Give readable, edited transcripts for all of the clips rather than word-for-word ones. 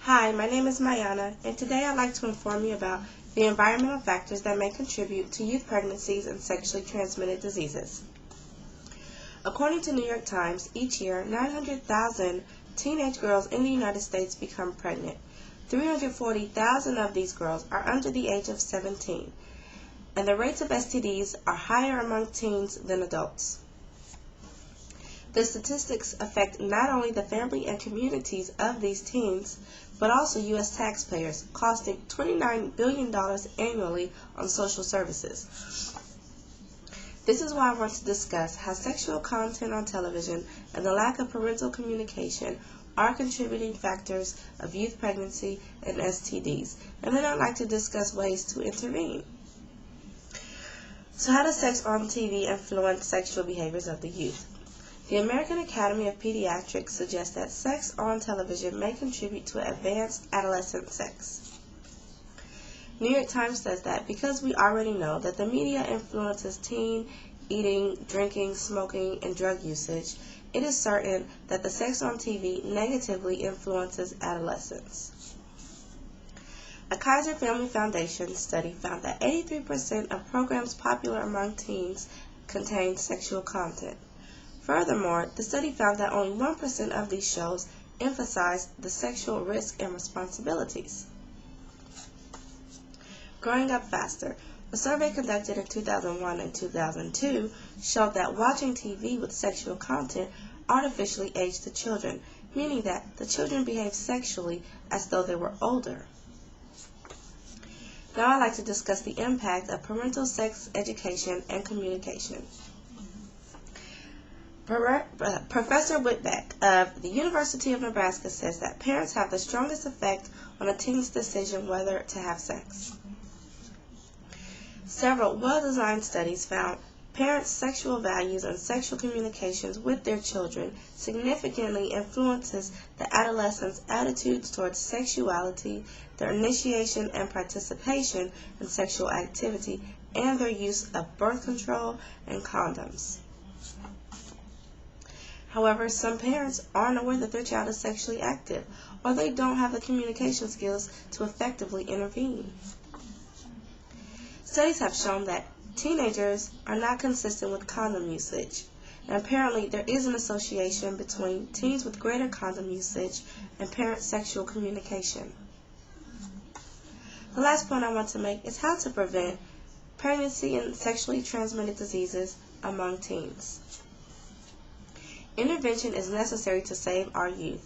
Hi, my name is Mayana, and today I'd like to inform you about the environmental factors that may contribute to youth pregnancies and sexually transmitted diseases. According to New York Times, each year 900,000 teenage girls in the United States become pregnant. 340,000 of these girls are under the age of 17, and the rates of STDs are higher among teens than adults. The statistics affect not only the family and communities of these teens, but also U.S. taxpayers, costing $29 billion annually on social services. This is why I want to discuss how sexual content on television and the lack of parental communication are contributing factors of youth pregnancy and STDs, and then I'd like to discuss ways to intervene. So how does sex on TV influence sexual behaviors of the youth? The American Academy of Pediatrics suggests that sex on television may contribute to advanced adolescent sex. New York Times says that because we already know that the media influences teen eating, drinking, smoking, and drug usage, it is certain that the sex on TV negatively influences adolescents. A Kaiser Family Foundation study found that 83% of programs popular among teens contained sexual content. Furthermore, the study found that only 1% of these shows emphasized the sexual risk and responsibilities. Growing Up Faster. A survey conducted in 2001 and 2002 showed that watching TV with sexual content artificially aged the children, meaning that the children behaved sexually as though they were older. Now I'd like to discuss the impact of parental sex education and communication. Professor Whitbeck of the University of Nebraska says that parents have the strongest effect on a teen's decision whether to have sex. Several well-designed studies found parents' sexual values and sexual communications with their children significantly influences the adolescents' attitudes towards sexuality, their initiation and participation in sexual activity, and their use of birth control and condoms. However, some parents aren't aware that their child is sexually active, or they don't have the communication skills to effectively intervene. Studies have shown that teenagers are not consistent with condom usage, and apparently there is an association between teens with greater condom usage and parent sexual communication. The last point I want to make is how to prevent pregnancy and sexually transmitted diseases among teens. Intervention is necessary to save our youth.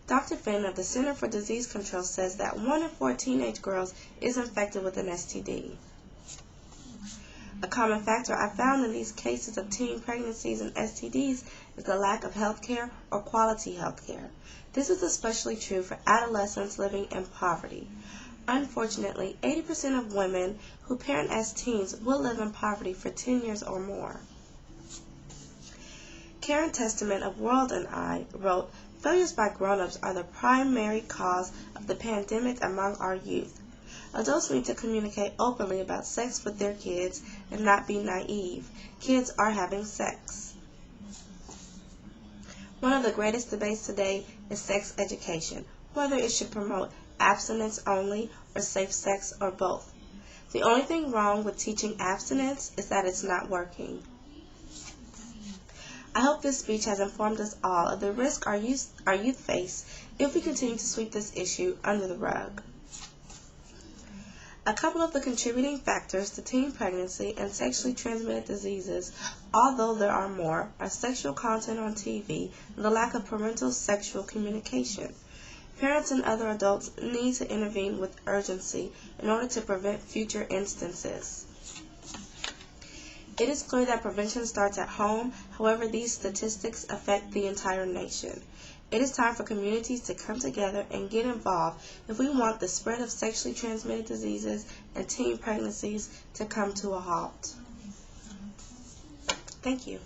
Dr. Finn of the Center for Disease Control says that 1 in 4 teenage girls is infected with an STD. A common factor I found in these cases of teen pregnancies and STDs is the lack of health care or quality health care. This is especially true for adolescents living in poverty. Unfortunately, 80% of women who parent as teens will live in poverty for 10 years or more. Karen Testament of World and I wrote, "Failures by grown-ups are the primary cause of the pandemic among our youth. Adults need to communicate openly about sex with their kids and not be naive. Kids are having sex." One of the greatest debates today is sex education, whether it should promote abstinence only or safe sex or both. The only thing wrong with teaching abstinence is that it's not working. I hope this speech has informed us all of the risk our youth face if we continue to sweep this issue under the rug. A couple of the contributing factors to teen pregnancy and sexually transmitted diseases, although there are more, are sexual content on TV and the lack of parental sexual communication. Parents and other adults need to intervene with urgency in order to prevent future instances. It is clear that prevention starts at home. However, these statistics affect the entire nation. It is time for communities to come together and get involved if we want the spread of sexually transmitted diseases and teen pregnancies to come to a halt. Thank you.